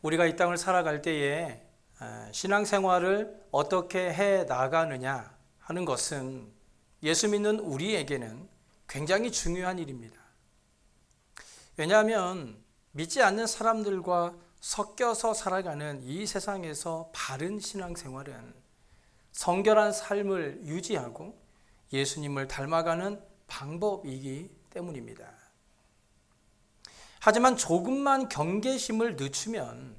우리가 이 땅을 살아갈 때에 신앙생활을 어떻게 해 나가느냐 하는 것은 예수 믿는 우리에게는 굉장히 중요한 일입니다. 왜냐하면 믿지 않는 사람들과 섞여서 살아가는 이 세상에서 바른 신앙생활은 성결한 삶을 유지하고 예수님을 닮아가는 방법이기 때문입니다. 하지만 조금만 경계심을 늦추면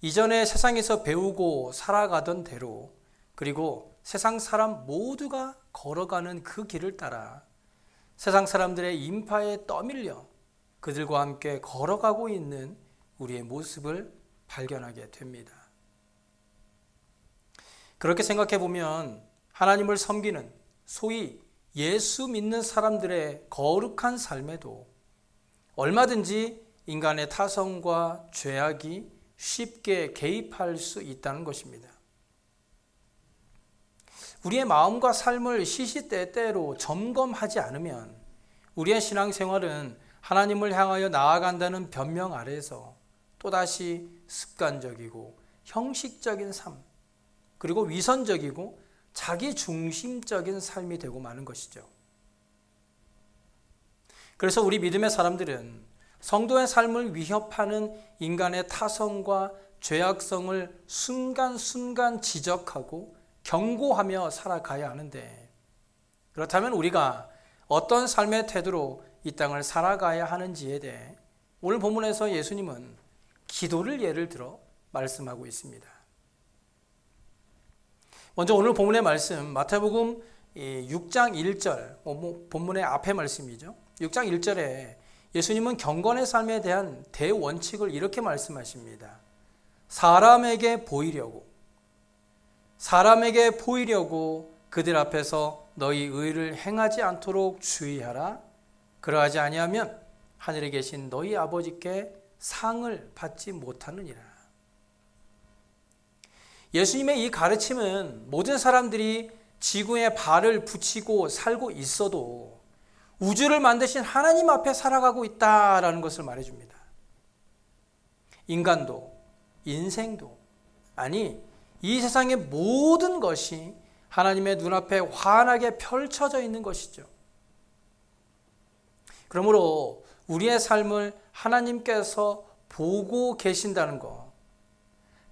이전에 세상에서 배우고 살아가던 대로, 그리고 세상 사람 모두가 걸어가는 그 길을 따라 세상 사람들의 인파에 떠밀려 그들과 함께 걸어가고 있는 우리의 모습을 발견하게 됩니다. 그렇게 생각해 보면 하나님을 섬기는 소위 예수 믿는 사람들의 거룩한 삶에도 얼마든지 인간의 타성과 죄악이 쉽게 개입할 수 있다는 것입니다. 우리의 마음과 삶을 시시때때로 점검하지 않으면 우리의 신앙생활은 하나님을 향하여 나아간다는 변명 아래에서 또다시 습관적이고 형식적인 삶, 그리고 위선적이고 자기 중심적인 삶이 되고 마는 것이죠. 그래서 우리 믿음의 사람들은 성도의 삶을 위협하는 인간의 타성과 죄악성을 순간순간 지적하고 경고하며 살아가야 하는데, 그렇다면 우리가 어떤 삶의 태도로 이 땅을 살아가야 하는지에 대해 오늘 본문에서 예수님은 기도를 예를 들어 말씀하고 있습니다. 먼저 오늘 본문의 말씀, 마태복음 6장 1절, 본문의 앞에 말씀이죠. 6장 1절에 예수님은 경건의 삶에 대한 대원칙을 이렇게 말씀하십니다. 사람에게 보이려고 그들 앞에서 너희 의를 행하지 않도록 주의하라. 그러하지 아니하면 하늘에 계신 너희 아버지께 상을 받지 못하느니라. 예수님의 이 가르침은 모든 사람들이 지구에 발을 붙이고 살고 있어도 우주를 만드신 하나님 앞에 살아가고 있다라는 것을 말해줍니다. 인간도, 인생도, 아니 이 세상의 모든 것이 하나님의 눈앞에 환하게 펼쳐져 있는 것이죠. 그러므로 우리의 삶을 하나님께서 보고 계신다는 것,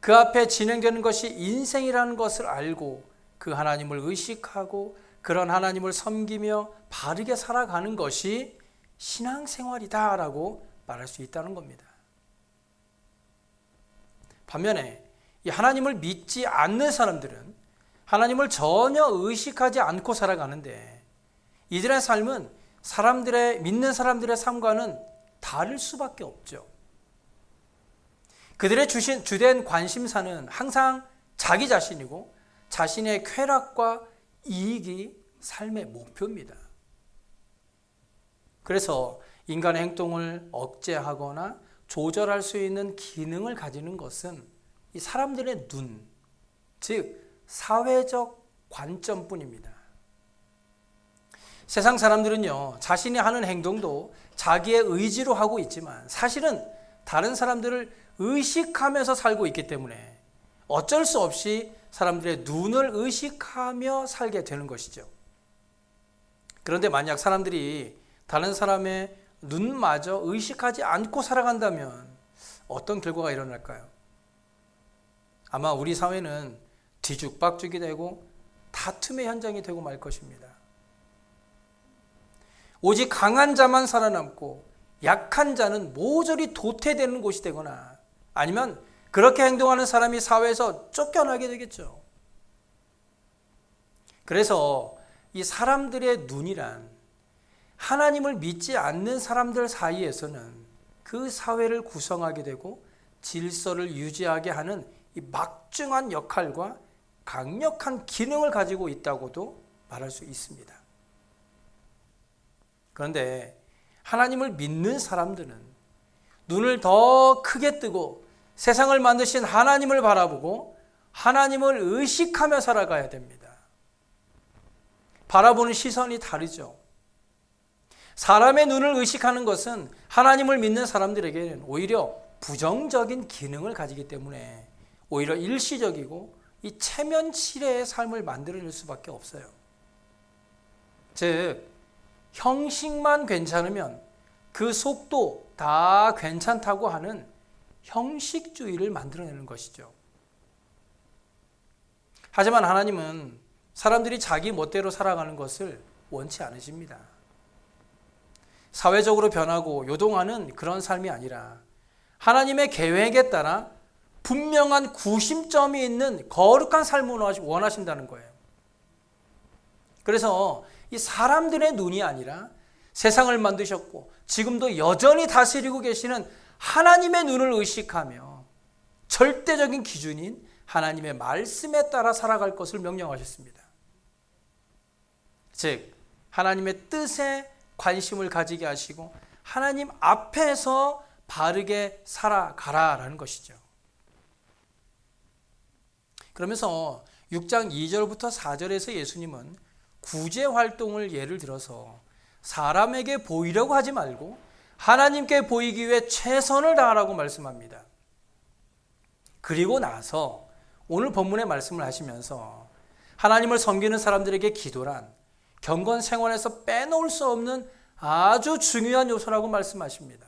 그 앞에 진행되는 것이 인생이라는 것을 알고 그 하나님을 의식하고 그런 하나님을 섬기며 바르게 살아가는 것이 신앙생활이다라고 말할 수 있다는 겁니다. 반면에 이 하나님을 믿지 않는 사람들은 하나님을 전혀 의식하지 않고 살아가는데 이들의 삶은 믿는 사람들의 삶과는 다를 수밖에 없죠. 그들의 주된 관심사는 항상 자기 자신이고 자신의 쾌락과 이익이 삶의 목표입니다. 그래서 인간의 행동을 억제하거나 조절할 수 있는 기능을 가지는 것은 이 사람들의 눈, 즉 사회적 관점뿐입니다. 세상 사람들은요, 자신이 하는 행동도 자기의 의지로 하고 있지만 사실은 다른 사람들을 의식하면서 살고 있기 때문에 어쩔 수 없이 사람들의 눈을 의식하며 살게 되는 것이죠. 그런데 만약 사람들이 다른 사람의 눈마저 의식하지 않고 살아간다면 어떤 결과가 일어날까요? 아마 우리 사회는 뒤죽박죽이 되고 다툼의 현장이 되고 말 것입니다. 오직 강한 자만 살아남고 약한 자는 모조리 도태되는 곳이 되거나 아니면 그렇게 행동하는 사람이 사회에서 쫓겨나게 되겠죠. 그래서 이 사람들의 눈이란 하나님을 믿지 않는 사람들 사이에서는 그 사회를 구성하게 되고 질서를 유지하게 하는 이 막중한 역할과 강력한 기능을 가지고 있다고도 말할 수 있습니다. 그런데 하나님을 믿는 사람들은 눈을 더 크게 뜨고 세상을 만드신 하나님을 바라보고 하나님을 의식하며 살아가야 됩니다. 바라보는 시선이 다르죠. 사람의 눈을 의식하는 것은 하나님을 믿는 사람들에게는 오히려 부정적인 기능을 가지기 때문에 오히려 일시적이고 이 체면치레의 삶을 만들어낼 수밖에 없어요. 즉, 형식만 괜찮으면 그 속도 다 괜찮다고 하는 형식주의를 만들어내는 것이죠. 하지만 하나님은 사람들이 자기 멋대로 살아가는 것을 원치 않으십니다. 사회적으로 변하고 요동하는 그런 삶이 아니라 하나님의 계획에 따라 분명한 구심점이 있는 거룩한 삶을 원하신다는 거예요. 그래서 이 사람들의 눈이 아니라 세상을 만드셨고 지금도 여전히 다스리고 계시는 하나님의 눈을 의식하며 절대적인 기준인 하나님의 말씀에 따라 살아갈 것을 명령하셨습니다. 즉, 하나님의 뜻에 관심을 가지게 하시고 하나님 앞에서 바르게 살아가라라는 것이죠. 그러면서 6장 2절부터 4절에서 예수님은 구제 활동을 예를 들어서 사람에게 보이려고 하지 말고 하나님께 보이기 위해 최선을 다하라고 말씀합니다. 그리고 나서 오늘 본문의 말씀을 하시면서 하나님을 섬기는 사람들에게 기도란 경건 생활에서 빼놓을 수 없는 아주 중요한 요소라고 말씀하십니다.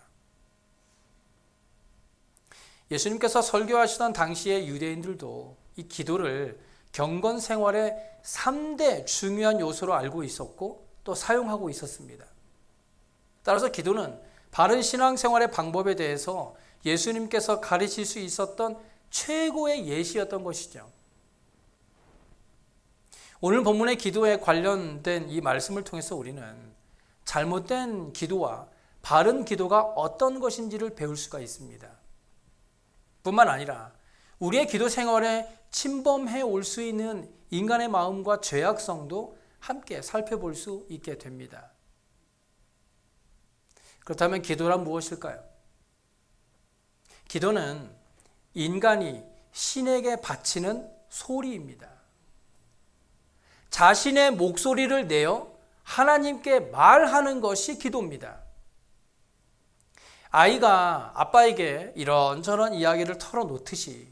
예수님께서 설교하시던 당시의 유대인들도 이 기도를 경건 생활의 3대 중요한 요소로 알고 있었고 또 사용하고 있었습니다. 따라서 기도는 바른 신앙생활의 방법에 대해서 예수님께서 가르칠 수 있었던 최고의 예시였던 것이죠. 오늘 본문의 기도에 관련된 이 말씀을 통해서 우리는 잘못된 기도와 바른 기도가 어떤 것인지를 배울 수가 있습니다. 뿐만 아니라 우리의 기도 생활에 침범해 올 수 있는 인간의 마음과 죄악성도 함께 살펴볼 수 있게 됩니다. 그렇다면 기도란 무엇일까요? 기도는 인간이 신에게 바치는 소리입니다. 자신의 목소리를 내어 하나님께 말하는 것이 기도입니다. 아이가 아빠에게 이런저런 이야기를 털어놓듯이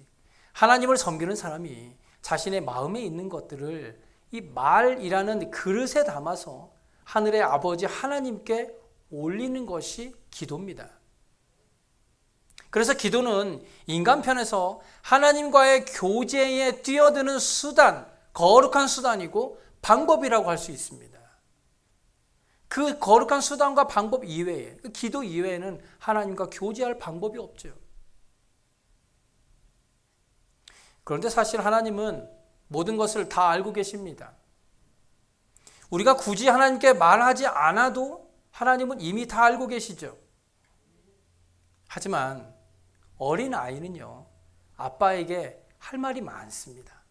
하나님을 섬기는 사람이 자신의 마음에 있는 것들을 이 말이라는 그릇에 담아서 하늘의 아버지 하나님께 올리는 것이 기도입니다. 그래서 기도는 인간편에서 하나님과의 교제에 뛰어드는 수단, 거룩한 수단이고 방법이라고 할 수 있습니다. 그 거룩한 수단과 방법 이외에, 그 기도 이외에는 하나님과 교제할 방법이 없죠. 그런데 사실 하나님은 모든 것을 다 알고 계십니다. 우리가 굳이 하나님께 말하지 않아도 하나님은 이미 다 알고 계시죠. 하지만 어린 아이는요, 아빠에게 할 말이 많습니다.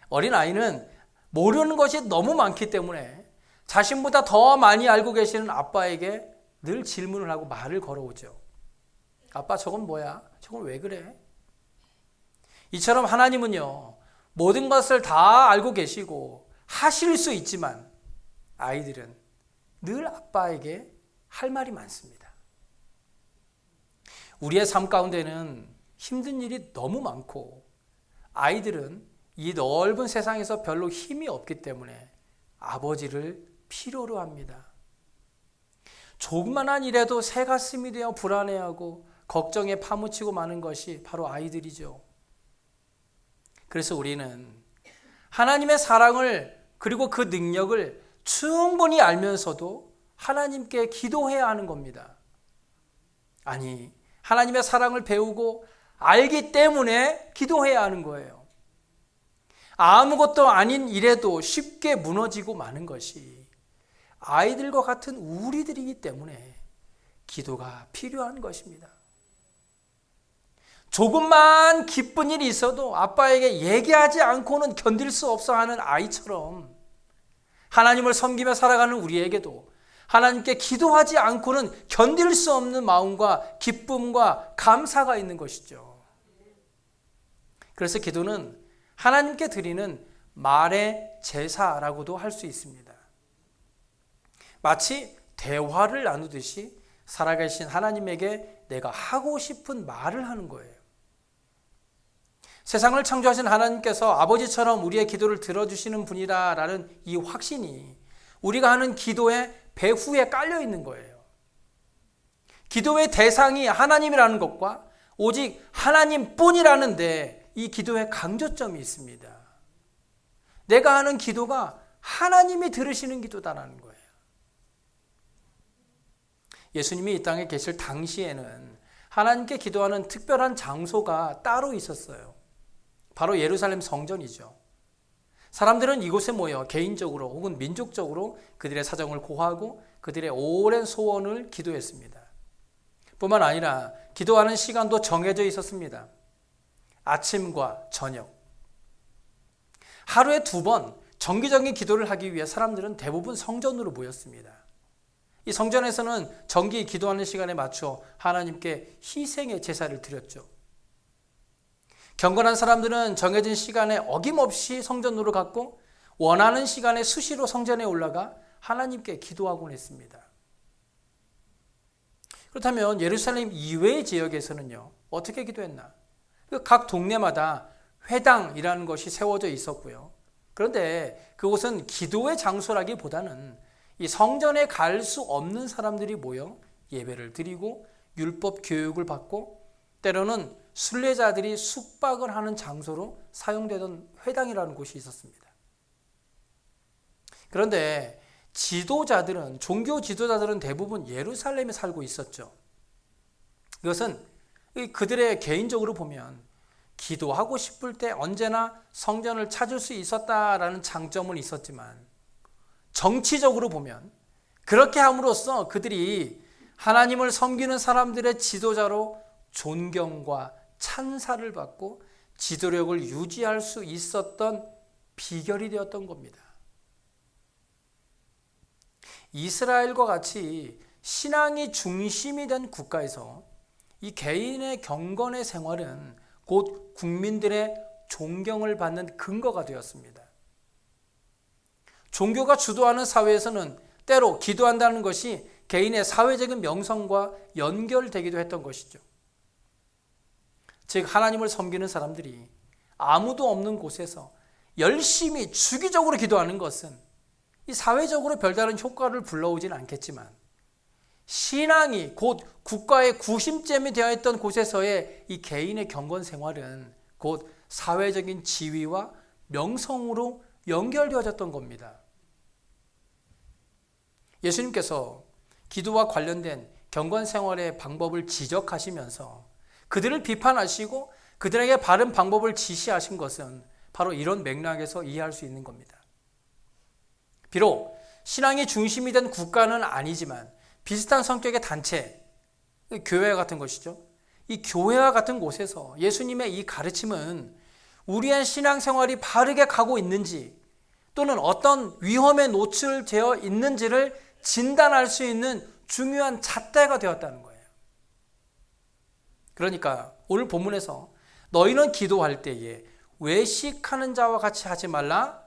어린 아이는 모르는 것이 너무 많기 때문에 자신보다 더 많이 알고 계시는 아빠에게 늘 질문을 하고 말을 걸어오죠. 아빠, 저건 뭐야? 저건 왜 그래? 이처럼 하나님은요, 모든 것을 다 알고 계시고 하실 수 있지만 아이들은 늘 아빠에게 할 말이 많습니다. 우리의 삶 가운데는 힘든 일이 너무 많고 아이들은 이 넓은 세상에서 별로 힘이 없기 때문에 아버지를 필요로 합니다. 조그만한 일에도 새가슴이 되어 불안해하고 걱정에 파묻히고 마는 것이 바로 아이들이죠. 그래서 우리는 하나님의 사랑을 그리고 그 능력을 충분히 알면서도 하나님께 기도해야 하는 겁니다. 아니, 하나님의 사랑을 배우고 알기 때문에 기도해야 하는 거예요. 아무것도 아닌 일에도 쉽게 무너지고 마는 것이 아이들과 같은 우리들이기 때문에 기도가 필요한 것입니다. 조금만 기쁜 일이 있어도 아빠에게 얘기하지 않고는 견딜 수 없어 하는 아이처럼 하나님을 섬기며 살아가는 우리에게도 하나님께 기도하지 않고는 견딜 수 없는 마음과 기쁨과 감사가 있는 것이죠. 그래서 기도는 하나님께 드리는 말의 제사라고도 할 수 있습니다. 마치 대화를 나누듯이 살아계신 하나님에게 내가 하고 싶은 말을 하는 거예요. 세상을 창조하신 하나님께서 아버지처럼 우리의 기도를 들어주시는 분이라는 이 확신이 우리가 하는 기도의 배후에 깔려 있는 거예요. 기도의 대상이 하나님이라는 것과 오직 하나님뿐이라는데 이 기도의 강조점이 있습니다. 내가 하는 기도가 하나님이 들으시는 기도다라는 거예요. 예수님이 이 땅에 계실 당시에는 하나님께 기도하는 특별한 장소가 따로 있었어요. 바로 예루살렘 성전이죠. 사람들은 이곳에 모여 개인적으로 혹은 민족적으로 그들의 사정을 고하고 그들의 오랜 소원을 기도했습니다. 뿐만 아니라 기도하는 시간도 정해져 있었습니다. 아침과 저녁. 하루에 2번 정기적인 기도를 하기 위해 사람들은 대부분 성전으로 모였습니다. 이 성전에서는 정기 기도하는 시간에 맞춰 하나님께 희생의 제사를 드렸죠. 경건한 사람들은 정해진 시간에 어김없이 성전으로 갔고 원하는 시간에 수시로 성전에 올라가 하나님께 기도하곤 했습니다. 그렇다면 예루살렘 이외의 지역에서는요, 어떻게 기도했나? 각 동네마다 회당이라는 것이 세워져 있었고요. 그런데 그곳은 기도의 장소라기보다는 이 성전에 갈 수 없는 사람들이 모여 예배를 드리고 율법 교육을 받고 때로는 순례자들이 숙박을 하는 장소로 사용되던 회당이라는 곳이 있었습니다. 그런데 종교 지도자들은 대부분 예루살렘에 살고 있었죠. 이것은 그들의 개인적으로 보면 기도하고 싶을 때 언제나 성전을 찾을 수 있었다라는 장점은 있었지만 정치적으로 보면 그렇게 함으로써 그들이 하나님을 섬기는 사람들의 지도자로 존경과 찬사를 받고 지도력을 유지할 수 있었던 비결이 되었던 겁니다. 이스라엘과 같이 신앙이 중심이 된 국가에서 이 개인의 경건의 생활은 곧 국민들의 존경을 받는 근거가 되었습니다. 종교가 주도하는 사회에서는 때로 기도한다는 것이 개인의 사회적인 명성과 연결되기도 했던 것이죠. 즉 하나님을 섬기는 사람들이 아무도 없는 곳에서 열심히 주기적으로 기도하는 것은 이 사회적으로 별다른 효과를 불러오지는 않겠지만 신앙이 곧 국가의 구심점이 되어 있던 곳에서의 이 개인의 경건 생활은 곧 사회적인 지위와 명성으로 연결되어졌던 겁니다. 예수님께서 기도와 관련된 경건 생활의 방법을 지적하시면서 그들을 비판하시고 그들에게 바른 방법을 지시하신 것은 바로 이런 맥락에서 이해할 수 있는 겁니다. 비록 신앙이 중심이 된 국가는 아니지만 비슷한 성격의 단체, 교회 같은 것이죠. 이 교회와 같은 곳에서 예수님의 이 가르침은 우리의 신앙생활이 바르게 가고 있는지 또는 어떤 위험에 노출되어 있는지를 진단할 수 있는 중요한 잣대가 되었다는 거예요. 그러니까 오늘 본문에서 너희는 기도할 때에 외식하는 자와 같이 하지 말라.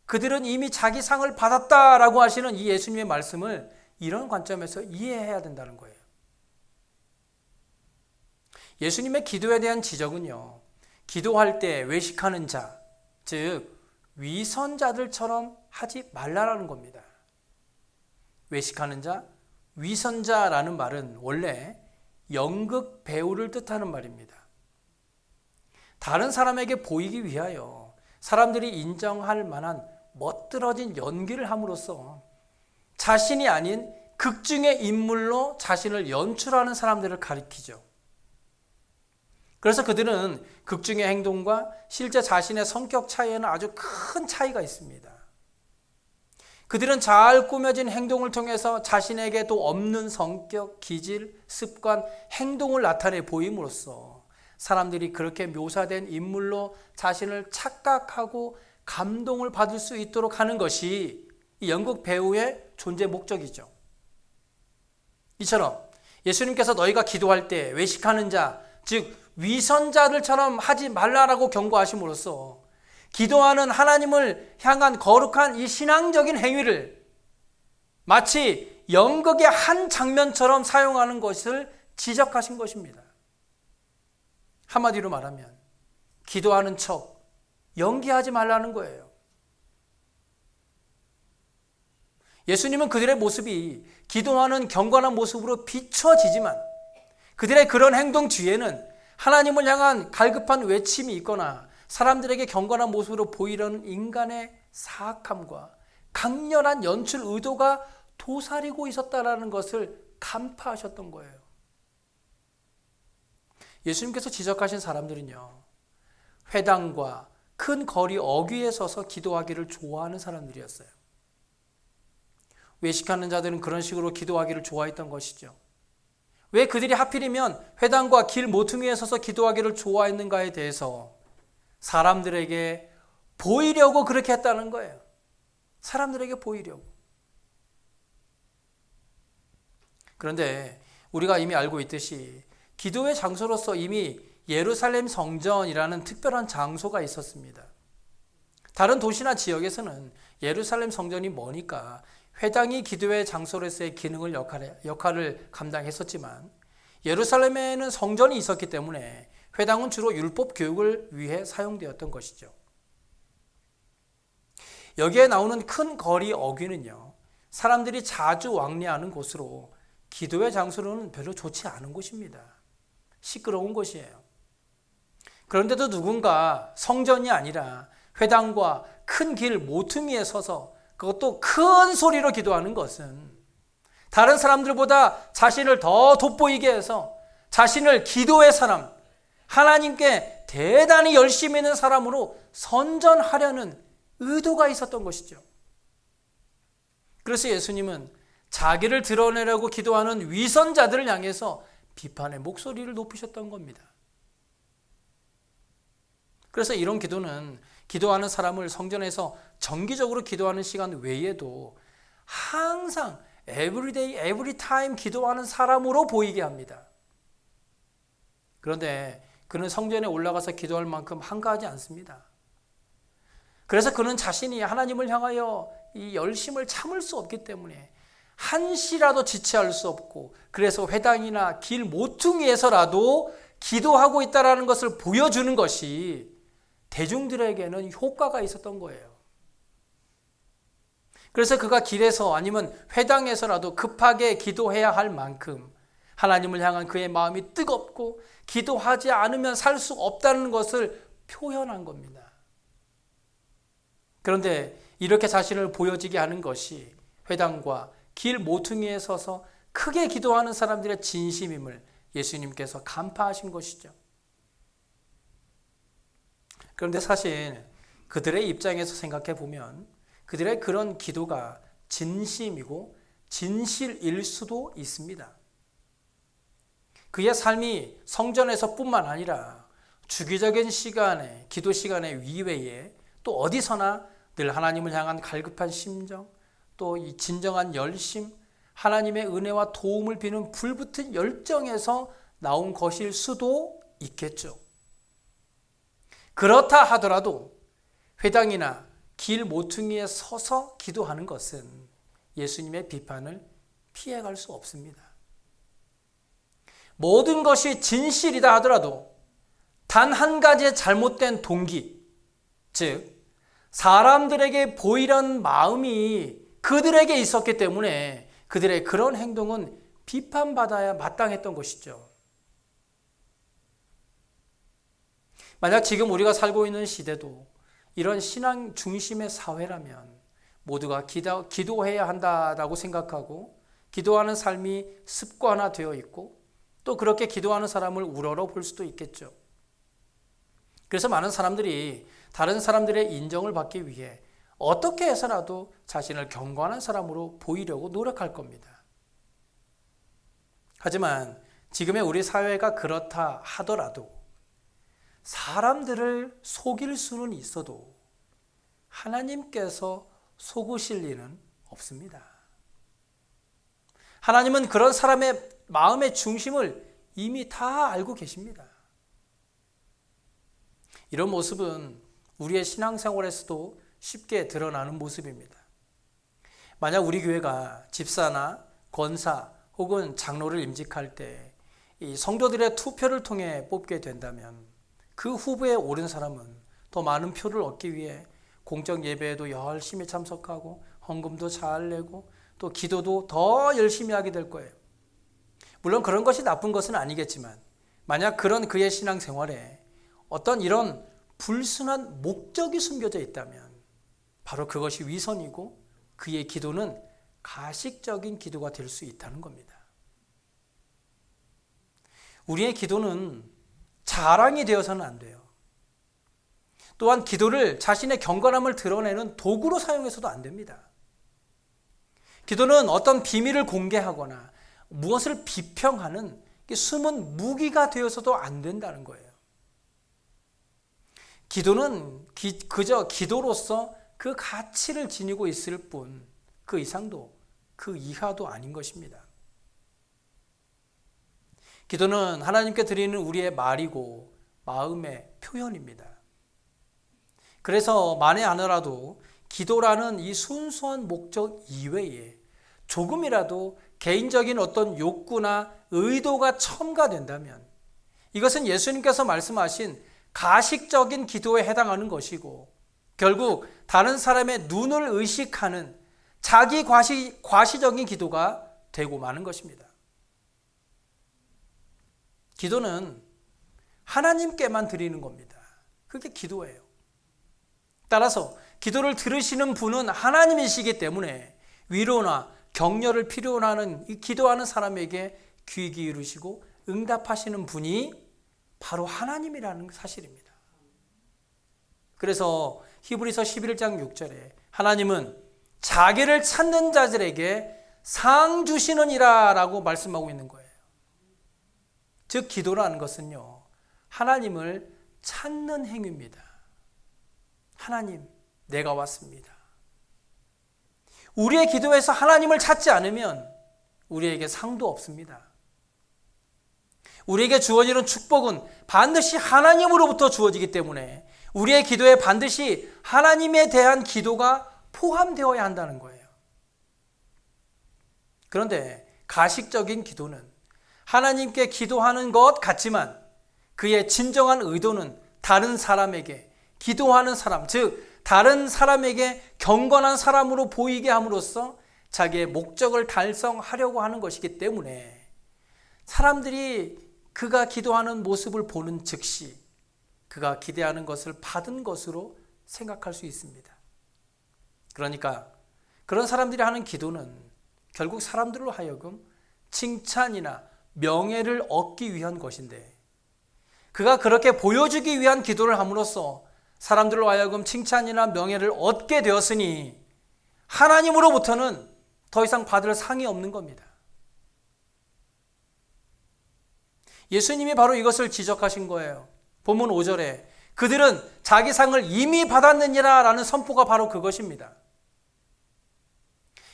그들은 이미 자기 상을 받았다라고 하시는 이 예수님의 말씀을 이런 관점에서 이해해야 된다는 거예요. 예수님의 기도에 대한 지적은요, 기도할 때 외식하는 자, 즉 위선자들처럼 하지 말라라는 겁니다. 외식하는 자, 위선자라는 말은 원래 연극 배우를 뜻하는 말입니다. 다른 사람에게 보이기 위하여 사람들이 인정할 만한 멋들어진 연기를 함으로써 자신이 아닌 극중의 인물로 자신을 연출하는 사람들을 가리키죠. 그래서 그들은 극중의 행동과 실제 자신의 성격 차이에는 아주 큰 차이가 있습니다. 그들은 잘 꾸며진 행동을 통해서 자신에게도 없는 성격, 기질, 습관, 행동을 나타내 보임으로써 사람들이 그렇게 묘사된 인물로 자신을 착각하고 감동을 받을 수 있도록 하는 것이 이 연극 배우의 존재 목적이죠. 이처럼 예수님께서 너희가 기도할 때 외식하는 자, 즉 위선자들처럼 하지 말라라고 경고하심으로써 기도하는 하나님을 향한 거룩한 이 신앙적인 행위를 마치 연극의 한 장면처럼 사용하는 것을 지적하신 것입니다. 한마디로 말하면 기도하는 척 연기하지 말라는 거예요. 예수님은 그들의 모습이 기도하는 경건한 모습으로 비춰지지만 그들의 그런 행동 뒤에는 하나님을 향한 갈급한 외침이 있거나 사람들에게 경건한 모습으로 보이려는 인간의 사악함과 강렬한 연출 의도가 도사리고 있었다는 것을 간파하셨던 거예요. 예수님께서 지적하신 사람들은요, 회당과 큰 거리 어귀에 서서 기도하기를 좋아하는 사람들이었어요. 외식하는 자들은 그런 식으로 기도하기를 좋아했던 것이죠. 왜 그들이 하필이면 회당과 길 모퉁이에 서서 기도하기를 좋아했는가에 대해서 사람들에게 보이려고 그렇게 했다는 거예요. 사람들에게 보이려고. 그런데 우리가 이미 알고 있듯이 기도의 장소로서 이미 예루살렘 성전이라는 특별한 장소가 있었습니다. 다른 도시나 지역에서는 예루살렘 성전이 머니까 회당이 기도의 장소로서의 역할을 감당했었지만 예루살렘에는 성전이 있었기 때문에 회당은 주로 율법 교육을 위해 사용되었던 것이죠. 여기에 나오는 큰 거리 어귀는요, 사람들이 자주 왕래하는 곳으로 기도의 장소로는 별로 좋지 않은 곳입니다. 시끄러운 곳이에요. 그런데도 누군가 성전이 아니라 회당과 큰 길 모퉁이에 서서 그것도 큰 소리로 기도하는 것은 다른 사람들보다 자신을 더 돋보이게 해서 자신을 기도의 사람, 하나님께 대단히 열심히 있는 사람으로 선전하려는 의도가 있었던 것이죠. 그래서 예수님은 자기를 드러내려고 기도하는 위선자들을 향해서 비판의 목소리를 높이셨던 겁니다. 그래서 이런 기도는 기도하는 사람을 성전에서 정기적으로 기도하는 시간 외에도 항상 everyday, every time 기도하는 사람으로 보이게 합니다. 그런데 그는 성전에 올라가서 기도할 만큼 한가하지 않습니다. 그래서 그는 자신이 하나님을 향하여 이 열심을 참을 수 없기 때문에 한시라도 지체할 수 없고 그래서 회당이나 길 모퉁이에서라도 기도하고 있다는 것을 보여주는 것이 대중들에게는 효과가 있었던 거예요. 그래서 그가 길에서 아니면 회당에서라도 급하게 기도해야 할 만큼 하나님을 향한 그의 마음이 뜨겁고 기도하지 않으면 살 수 없다는 것을 표현한 겁니다. 그런데 이렇게 자신을 보여지게 하는 것이 회당과 길 모퉁이에 서서 크게 기도하는 사람들의 진심임을 예수님께서 간파하신 것이죠. 그런데 사실 그들의 입장에서 생각해 보면 그들의 그런 기도가 진심이고 진실일 수도 있습니다. 그의 삶이 성전에서뿐만 아니라 주기적인 시간에, 기도 시간의 이외에 또 어디서나 늘 하나님을 향한 갈급한 심정, 또 이 진정한 열심, 하나님의 은혜와 도움을 비는 불붙은 열정에서 나온 것일 수도 있겠죠. 그렇다 하더라도 회당이나 길 모퉁이에 서서 기도하는 것은 예수님의 비판을 피해갈 수 없습니다. 모든 것이 진실이다 하더라도 단 한 가지의 잘못된 동기, 즉 사람들에게 보이려는 마음이 그들에게 있었기 때문에 그들의 그런 행동은 비판받아야 마땅했던 것이죠. 만약 지금 우리가 살고 있는 시대도 이런 신앙 중심의 사회라면 모두가 기도해야 한다고 생각하고 기도하는 삶이 습관화되어 있고 또 그렇게 기도하는 사람을 우러러 볼 수도 있겠죠. 그래서 많은 사람들이 다른 사람들의 인정을 받기 위해 어떻게 해서라도 자신을 경건한 사람으로 보이려고 노력할 겁니다. 하지만 지금의 우리 사회가 그렇다 하더라도 사람들을 속일 수는 있어도 하나님께서 속으실 리는 없습니다. 하나님은 그런 사람의 마음의 중심을 이미 다 알고 계십니다. 이런 모습은 우리의 신앙생활에서도 쉽게 드러나는 모습입니다. 만약 우리 교회가 집사나 권사 혹은 장로를 임직할 때 이 성도들의 투표를 통해 뽑게 된다면 그 후보에 오른 사람은 더 많은 표를 얻기 위해 공적 예배에도 열심히 참석하고 헌금도 잘 내고 또 기도도 더 열심히 하게 될 거예요. 물론 그런 것이 나쁜 것은 아니겠지만 만약 그런 그의 신앙생활에 어떤 이런 불순한 목적이 숨겨져 있다면 바로 그것이 위선이고 그의 기도는 가식적인 기도가 될 수 있다는 겁니다. 우리의 기도는 자랑이 되어서는 안 돼요. 또한 기도를 자신의 경건함을 드러내는 도구로 사용해서도 안 됩니다. 기도는 어떤 비밀을 공개하거나 무엇을 비평하는 숨은 무기가 되어서도 안 된다는 거예요. 기도는 그저 기도로서 그 가치를 지니고 있을 뿐 그 이상도 그 이하도 아닌 것입니다. 기도는 하나님께 드리는 우리의 말이고 마음의 표현입니다. 그래서 만에 하나라도 기도라는 이 순수한 목적 이외에 조금이라도 개인적인 어떤 욕구나 의도가 첨가된다면 이것은 예수님께서 말씀하신 가식적인 기도에 해당하는 것이고 결국 다른 사람의 눈을 의식하는 자기 과시적인 기도가 되고 마는 것입니다. 기도는 하나님께만 드리는 겁니다. 그게 기도예요. 따라서 기도를 들으시는 분은 하나님이시기 때문에 위로나 격려를 필요로 하는 이 기도하는 사람에게 귀 기울이시고 응답하시는 분이 바로 하나님이라는 사실입니다. 그래서 히브리서 11장 6절에 하나님은 자기를 찾는 자들에게 상 주시느니라 라고 말씀하고 있는 거예요. 즉 기도라는 것은요, 하나님을 찾는 행위입니다. 하나님, 내가 왔습니다. 우리의 기도에서 하나님을 찾지 않으면 우리에게 상도 없습니다. 우리에게 주어지는 축복은 반드시 하나님으로부터 주어지기 때문에 우리의 기도에 반드시 하나님에 대한 기도가 포함되어야 한다는 거예요. 그런데 가식적인 기도는 하나님께 기도하는 것 같지만 그의 진정한 의도는 다른 사람에게 기도하는 사람, 즉 다른 사람에게 경건한 사람으로 보이게 함으로써 자기의 목적을 달성하려고 하는 것이기 때문에 사람들이 그가 기도하는 모습을 보는 즉시 그가 기대하는 것을 받은 것으로 생각할 수 있습니다. 그러니까 그런 사람들이 하는 기도는 결국 사람들로 하여금 칭찬이나 명예를 얻기 위한 것인데 그가 그렇게 보여주기 위한 기도를 함으로써 사람들로 하여금 칭찬이나 명예를 얻게 되었으니 하나님으로부터는 더 이상 받을 상이 없는 겁니다. 예수님이 바로 이것을 지적하신 거예요. 본문 5절에 그들은 자기 상을 이미 받았느니라 라는 선포가 바로 그것입니다.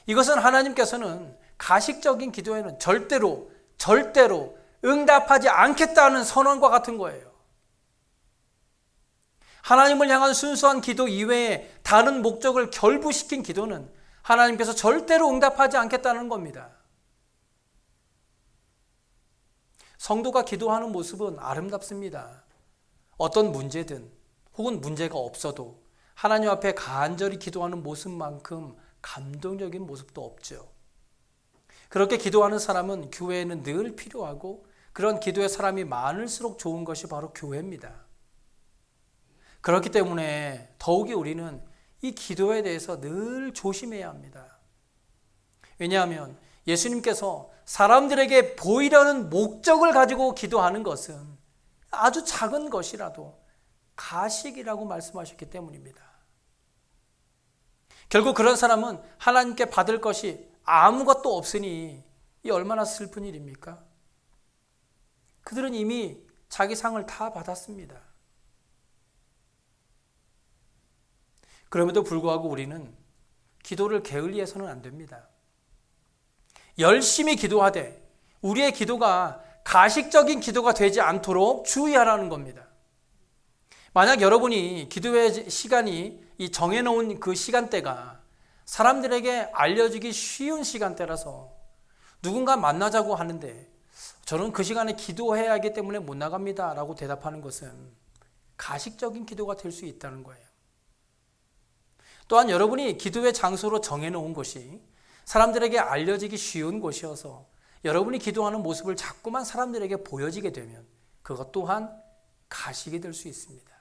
이것은 하나님께서는 가식적인 기도에는 절대로 응답하지 않겠다는 선언과 같은 거예요. 하나님을 향한 순수한 기도 이외에 다른 목적을 결부시킨 기도는 하나님께서 절대로 응답하지 않겠다는 겁니다. 성도가 기도하는 모습은 아름답습니다. 어떤 문제든 혹은 문제가 없어도 하나님 앞에 간절히 기도하는 모습만큼 감동적인 모습도 없죠. 그렇게 기도하는 사람은 교회에는 늘 필요하고 그런 기도의 사람이 많을수록 좋은 것이 바로 교회입니다. 그렇기 때문에 더욱이 우리는 이 기도에 대해서 늘 조심해야 합니다. 왜냐하면 예수님께서 사람들에게 보이려는 목적을 가지고 기도하는 것은 아주 작은 것이라도 가식이라고 말씀하셨기 때문입니다. 결국 그런 사람은 하나님께 받을 것이 아무것도 없으니 이 얼마나 슬픈 일입니까? 그들은 이미 자기 상을 다 받았습니다. 그럼에도 불구하고 우리는 기도를 게을리해서는 안 됩니다. 열심히 기도하되 우리의 기도가 가식적인 기도가 되지 않도록 주의하라는 겁니다. 만약 여러분이 기도의 시간이 이 정해놓은 그 시간대가 사람들에게 알려지기 쉬운 시간대라서 누군가 만나자고 하는데 저는 그 시간에 기도해야 하기 때문에 못 나갑니다 라고 대답하는 것은 가식적인 기도가 될 수 있다는 거예요. 또한 여러분이 기도의 장소로 정해놓은 곳이 사람들에게 알려지기 쉬운 곳이어서 여러분이 기도하는 모습을 자꾸만 사람들에게 보여지게 되면 그것 또한 가식이 될 수 있습니다.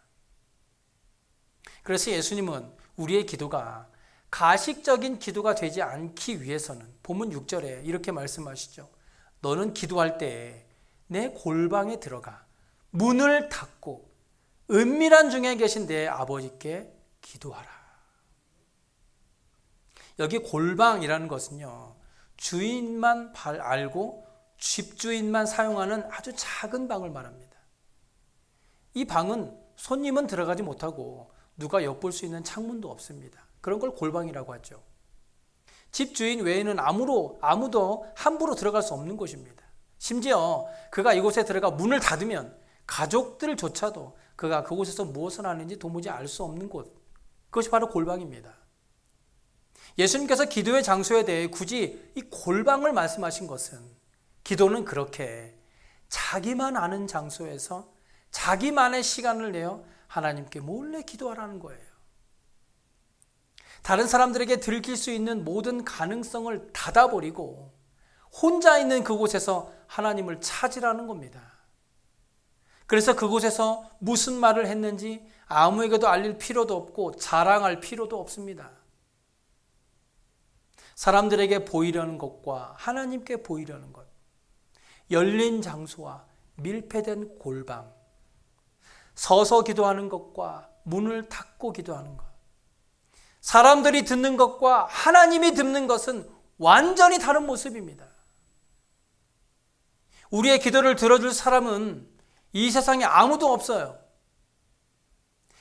그래서 예수님은 우리의 기도가 가식적인 기도가 되지 않기 위해서는 본문 6절에 이렇게 말씀하시죠. 너는 기도할 때 내 골방에 들어가 문을 닫고 은밀한 중에 계신 내 아버지께 기도하라. 여기 골방이라는 것은요, 주인만 알고 집주인만 사용하는 아주 작은 방을 말합니다. 이 방은 손님은 들어가지 못하고 누가 엿볼 수 있는 창문도 없습니다. 그런 걸 골방이라고 하죠. 집주인 외에는 아무도 함부로 들어갈 수 없는 곳입니다. 심지어 그가 이곳에 들어가 문을 닫으면 가족들조차도 그가 그곳에서 무엇을 하는지 도무지 알 수 없는 곳, 그것이 바로 골방입니다. 예수님께서 기도의 장소에 대해 굳이 이 골방을 말씀하신 것은 기도는 그렇게 자기만 아는 장소에서 자기만의 시간을 내어 하나님께 몰래 기도하라는 거예요. 다른 사람들에게 들킬 수 있는 모든 가능성을 닫아버리고 혼자 있는 그곳에서 하나님을 찾으라는 겁니다. 그래서 그곳에서 무슨 말을 했는지 아무에게도 알릴 필요도 없고 자랑할 필요도 없습니다. 사람들에게 보이려는 것과 하나님께 보이려는 것, 열린 장소와 밀폐된 골방, 서서 기도하는 것과 문을 닫고 기도하는 것, 사람들이 듣는 것과 하나님이 듣는 것은 완전히 다른 모습입니다. 우리의 기도를 들어줄 사람은 이 세상에 아무도 없어요.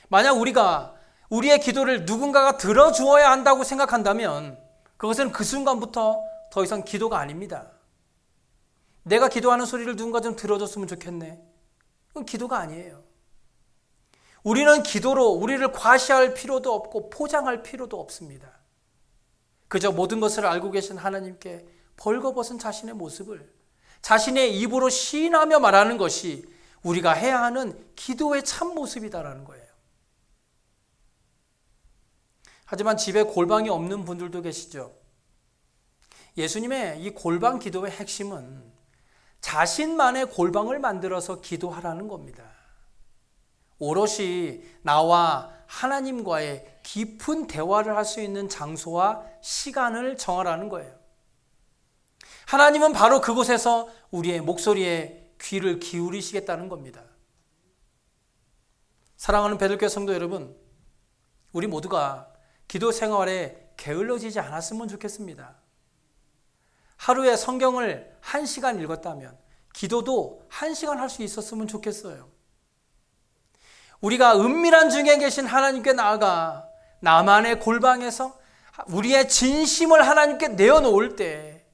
만약 우리가 우리의 기도를 누군가가 들어주어야 한다고 생각한다면 그것은 그 순간부터 더 이상 기도가 아닙니다. 내가 기도하는 소리를 누군가 좀 들어줬으면 좋겠네. 그건 기도가 아니에요. 우리는 기도로 우리를 과시할 필요도 없고 포장할 필요도 없습니다. 그저 모든 것을 알고 계신 하나님께 벌거벗은 자신의 모습을 자신의 입으로 시인하며 말하는 것이 우리가 해야 하는 기도의 참 모습이다라는 거예요. 하지만 집에 골방이 없는 분들도 계시죠. 예수님의 이 골방 기도의 핵심은 자신만의 골방을 만들어서 기도하라는 겁니다. 오롯이 나와 하나님과의 깊은 대화를 할 수 있는 장소와 시간을 정하라는 거예요. 하나님은 바로 그곳에서 우리의 목소리에 귀를 기울이시겠다는 겁니다. 사랑하는 베들교회 성도 여러분, 우리 모두가 기도 생활에 게을러지지 않았으면 좋겠습니다. 하루에 성경을 1시간 읽었다면 기도도 1시간 할 수 있었으면 좋겠어요. 우리가 은밀한 중에 계신 하나님께 나아가 나만의 골방에서 우리의 진심을 하나님께 내어놓을 때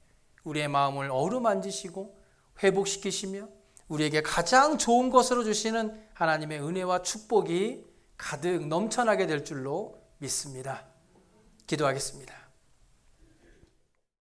우리의 마음을 어루만지시고 회복시키시며 우리에게 가장 좋은 것으로 주시는 하나님의 은혜와 축복이 가득 넘쳐나게 될 줄로 믿습니다. 기도하겠습니다.